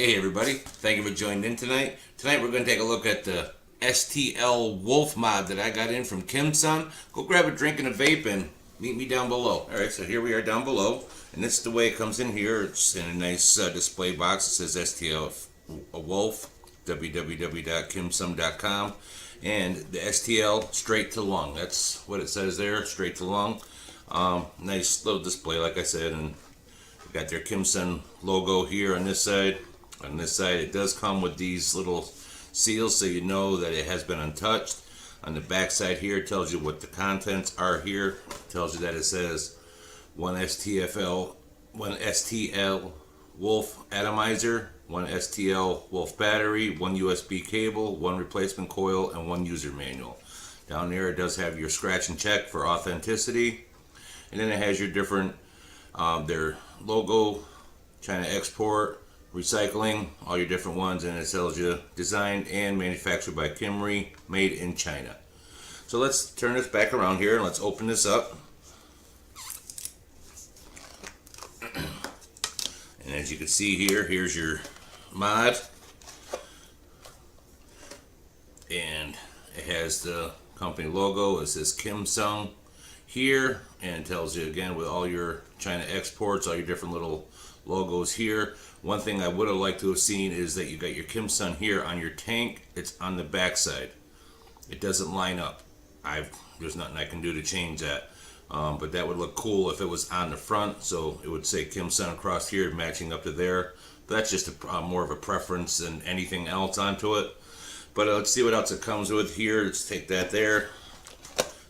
Hey everybody, thank you for joining in tonight. Tonight we're going to take a look at the STL Wolf mod that I got in from Kimsun. Go grab a drink and a vape and meet me down below. Alright, so here we are down below, and this is the way it comes in here. It's in a nice display box. It says STL Wolf, www.kimsun.com, and the STL straight to lung. That's what it says there, straight to lung. Nice little display, like I said, and got their Kimsun logo here on this side. On this side, it does come with these little seals so you know that it has been untouched. On the back side here, it tells you what the contents are here. It tells you that it says one STL Wolf atomizer, one STL Wolf battery, one USB cable, one replacement coil, and one user manual. Down there, it does have your scratch and check for authenticity. And then it has your different, their logo, China export, recycling, all your different ones, and it tells you designed and manufactured by Kimry, made in China. So let's turn this back around here and let's open this up. And as you can see here, here's your mod, and it has the company logo. It says Kimsun here, and it tells you again with all your China exports, all your different little logos here. One thing I would have liked to have seen is that you got your Kimsun here on your tank. It's on the back side. It doesn't line up. There's nothing I can do to change that, but that would look cool if it was on the front, so it would say Kimsun across here matching up to there. But that's just more of a preference than anything else onto it. But let's see what else it comes with here. Let's take that there.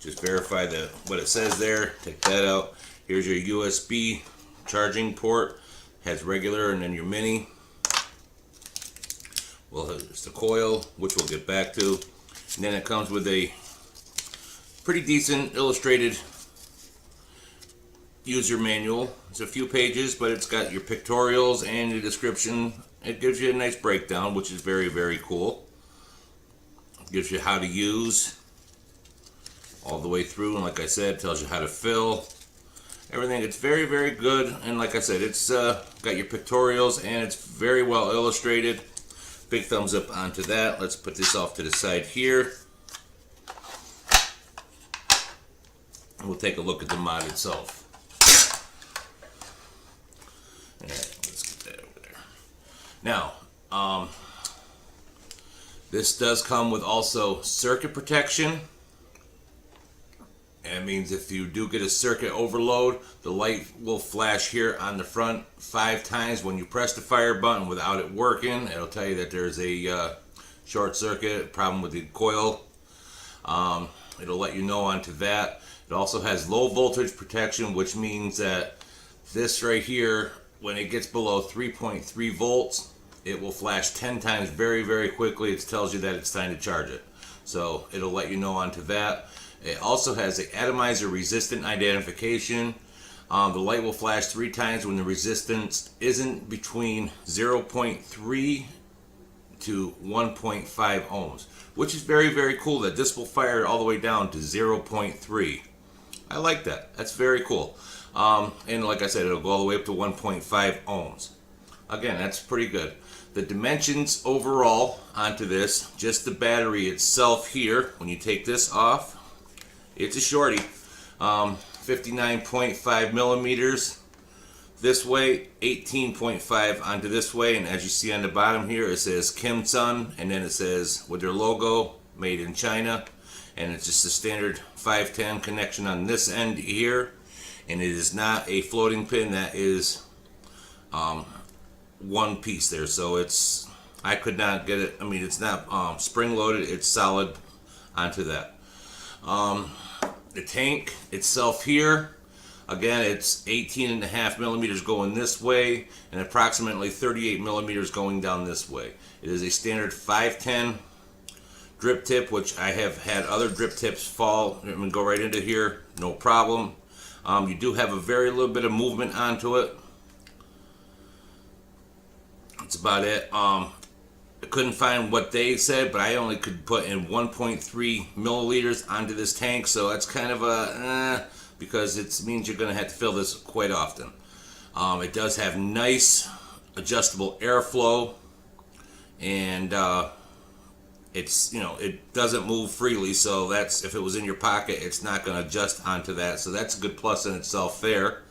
Just verify what it says there. Take that out. Here's your USB charging port. Has regular and then your mini. Well, it's the coil, which we'll get back to. And then it comes with a pretty decent illustrated user manual. It's a few pages, but it's got your pictorials and the description. It gives you a nice breakdown, which is very, very cool. It gives you how to use all the way through, and like I said, tells you how to fill everything. It's very, very good, and like I said, it's got your pictorials and it's very well illustrated. Big thumbs up onto that. Let's put this off to the side here, and we'll take a look at the mod itself. Alright, let's get that over there. Now, this does come with also circuit protection. That means if you do get a circuit overload, the light will flash here on the front 5 times when you press the fire button without it working. It'll tell you that there's a short circuit, problem with the coil. It'll let you know onto that. It also has low voltage protection, which means that this right here, when it gets below 3.3 volts, it will flash 10 times very, very quickly. It tells you that it's time to charge it. So it'll let you know onto that. It also has an atomizer resistant identification. The light will flash 3 times when the resistance isn't between 0.3 to 1.5 ohms, which is very, very cool that this will fire all the way down to 0.3. I like that. That's very cool. And like I said, it'll go all the way up to 1.5 ohms. Again, that's pretty good. The dimensions overall onto this, just the battery itself here, when you take this off, it's a shorty, 59.5 millimeters this way, 18.5 onto this way, and as you see on the bottom here, it says Kimsun, and then it says with their logo, made in China, and it's just a standard 510 connection on this end here, and it is not a floating pin. That is one piece there, so it's, I could not get it. I mean, it's not spring loaded, it's solid onto that. The tank itself here, again, it's 18.5 millimeters going this way and approximately 38 millimeters going down this way. It is a standard 510 drip tip, which I have had other drip tips fall and go right into here, no problem. You do have a very little bit of movement onto it. That's about it. I couldn't find what they said, but I only could put in 1.3 milliliters onto this tank, so that's kind of a because it means you're going to have to fill this quite often. It does have nice adjustable airflow and it's, it doesn't move freely, so that's, if it was in your pocket, it's not going to adjust onto that, so that's a good plus in itself there.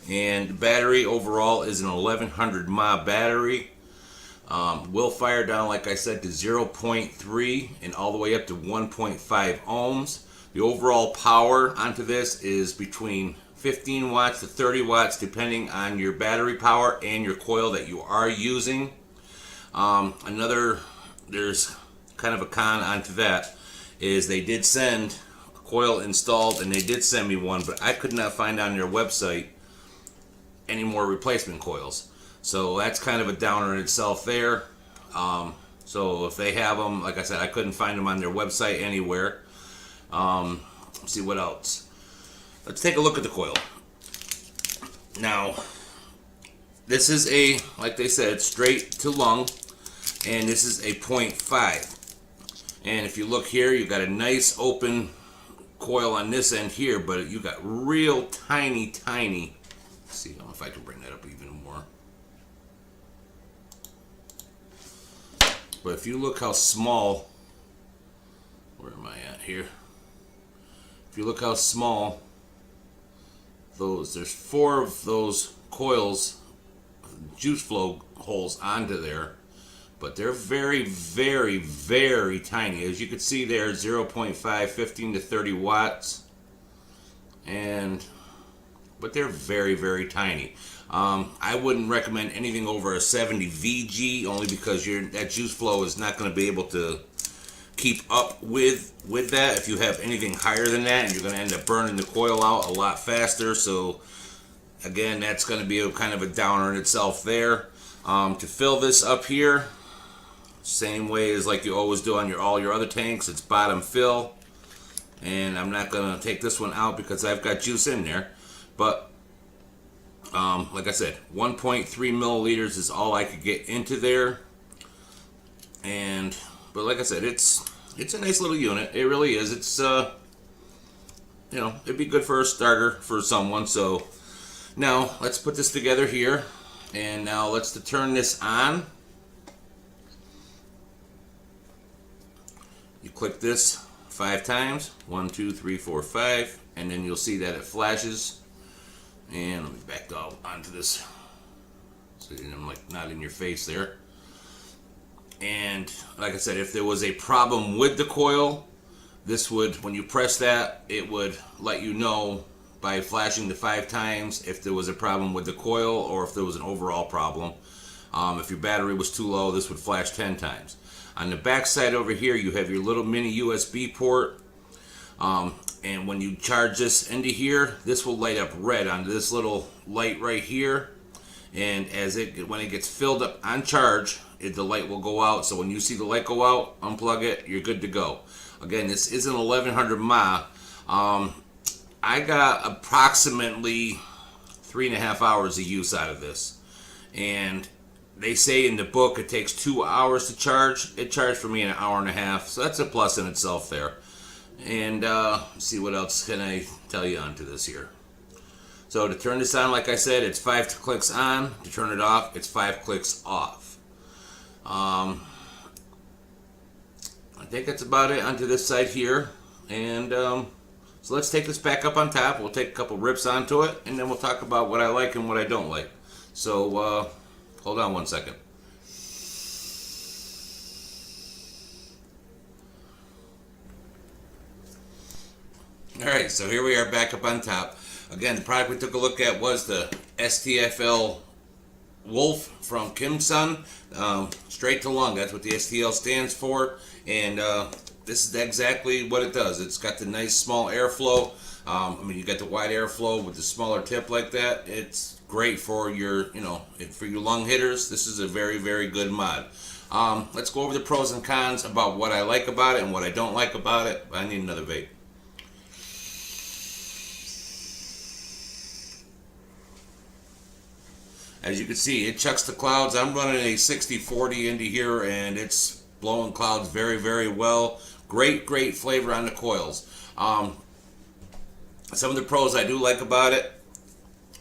And the battery overall is an 1100 mAh battery. Will fire down, like I said, to 0.3 and all the way up to 1.5 ohms. The overall power onto this is between 15 watts to 30 watts, depending on your battery power and your coil that you are using. There's kind of a con onto that, is they did send a coil installed, and they did send me one, but I could not find on their website any more replacement coils. So that's kind of a downer in itself there. So if they have them, like I said, I couldn't find them on their website anywhere. Let's see what else. Let's take a look at the coil. Now, this is a, like they said, straight to lung, and this is a 0.5. And if you look here, you got a nice open coil on this end here, but you got real tiny. Let's see if I can bring that up even more. But if you look how small, where am I at here? If you look how small there's 4 of those coils, juice flow holes onto there, but they're very tiny. As you can see there, 0.5, 15 to 30 watts, but they're very tiny. I wouldn't recommend anything over a 70 VG, only because that juice flow is not going to be able to keep up with that. If you have anything higher than that, and you're going to end up burning the coil out a lot faster. So again, that's going to be a kind of a downer in itself there. To fill this up here, same way as like you always do on all your other tanks, it's bottom fill. And I'm not going to take this one out because I've got juice in there. But like I said, 1.3 milliliters is all I could get into there. But like I said, it's a nice little unit. It really is. It's it'd be good for a starter for someone. So now let's put this together here, and now let's turn this on. You click this 5 times, 1, 2, 3, 4, 5, and then you'll see that it flashes. And let me back up onto this so I'm like not in your face there. And like I said, if there was a problem with the coil, this would, when you press that, it would let you know by flashing the 5 times if there was a problem with the coil or if there was an overall problem. If your battery was too low, this would flash 10 times. On the back side over here, you have your little mini USB port. And when you charge this into here, this will light up red on this little light right here. And when it gets filled up on charge, the light will go out. So when you see the light go out, unplug it, you're good to go. Again, this is an 1100 mAh. I got approximately 3.5 hours of use out of this. And they say in the book it takes 2 hours to charge. It charged for me in 1.5 hours. So that's a plus in itself there. And see what else can I tell you onto this here. So to turn this on, like I said, it's 5 clicks on. To turn it off, it's 5 clicks off. I think that's about it onto this side here. And so let's take this back up on top. We'll take a couple rips onto it, and then we'll talk about what I like and what I don't like. So hold on one second. Alright, so here we are back up on top. Again, the product we took a look at was the STL Wolf from Kimsun. Straight to lung, that's what the STL stands for. And this is exactly what it does. It's got the nice small airflow. You got the wide airflow with the smaller tip like that. It's great for your, for your lung hitters. This is a very good mod. Let's go over the pros and cons about what I like about it and what I don't like about it. I need another vape. As you can see, it chucks the clouds. I'm running a 60-40 into here, and it's blowing clouds very well. Great flavor on the coils. Some of the pros I do like about it,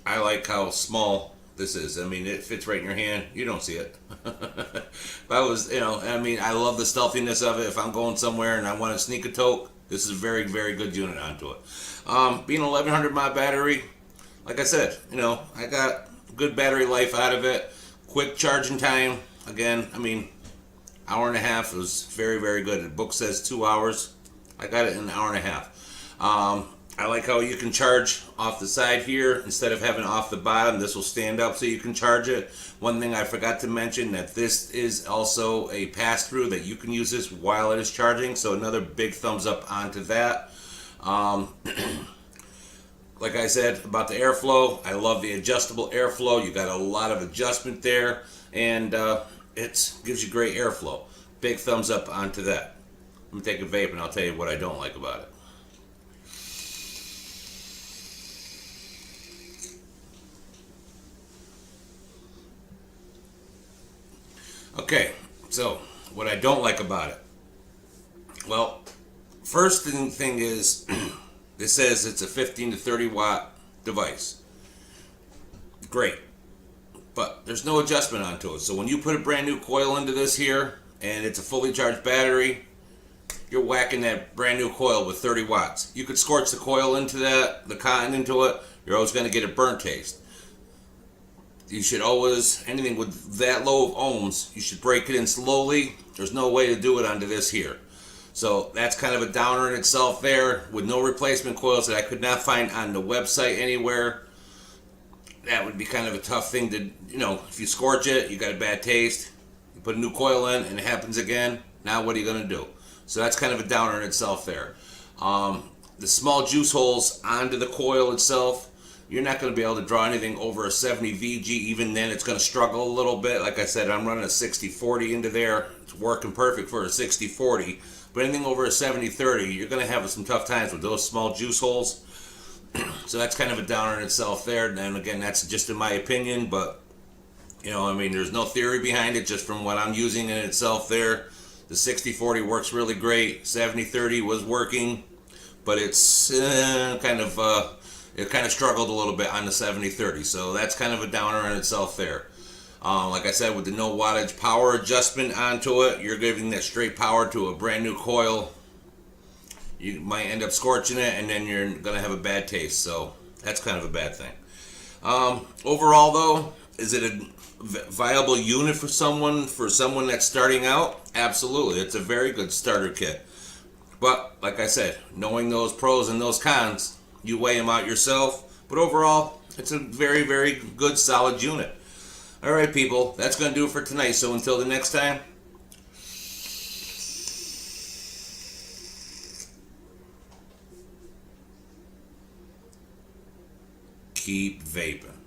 I like how small this is. I mean, it fits right in your hand. You don't see it. If I was, I mean, I love the stealthiness of it. If I'm going somewhere and I want to sneak a toke, this is a very, very good unit onto it. Being 1100 mAh battery, like I said, I got good battery life out of it. Quick charging time. Again, I mean, hour and a half. It was very, very good. The book says 2 hours. I got it in an hour and a half. I like how you can charge off the side here instead of having off the bottom. This will stand up so you can charge it. One thing I forgot to mention, that this is also a pass-through, that you can use this while it is charging. So another big thumbs up onto that. Like I said about the airflow, I love the adjustable airflow. You got a lot of adjustment there, and it gives you great airflow. Big thumbs up onto that. Let me take a vape and I'll tell you what I don't like about it. Okay, so what I don't like about it. Well, first thing is, this says it's a 15 to 30 watt device. Great. But there's no adjustment onto it. So when you put a brand new coil into this here, and it's a fully charged battery, you're whacking that brand new coil with 30 watts. You could scorch the coil into that, the cotton into it, you're always going to get a burnt taste. You should always, anything with that low of ohms, you should break it in slowly. There's no way to do it onto this here. So that's kind of a downer in itself there, with no replacement coils that I could not find on the website anywhere. That would be kind of a tough thing to, if you scorch it, you got a bad taste. You put a new coil in and it happens again. Now what are you going to do? So that's kind of a downer in itself there. The small juice holes onto the coil itself, you're not going to be able to draw anything over a 70 VG. Even then, it's going to struggle a little bit. Like I said, I'm running a 60-40 into there. It's working perfect for a 60-40. But anything over a 70-30, you're going to have some tough times with those small juice holes. So that's kind of a downer in itself there. And again, that's just in my opinion. But, I mean, there's no theory behind it, just from what I'm using in itself there. The 60-40 works really great. 70-30 was working. But it's it kind of struggled a little bit on the 70-30, so that's kind of a downer in itself there. Like I said, with the no wattage power adjustment onto it, you're giving that straight power to a brand new coil. You might end up scorching it, and then you're going to have a bad taste, so that's kind of a bad thing. Overall, though, is it a viable unit for someone that's starting out? Absolutely. It's a very good starter kit. But, like I said, knowing those pros and those cons, you weigh them out yourself. But overall, it's a very, very good, solid unit. All right, people, that's going to do it for tonight. So until the next time, keep vaping.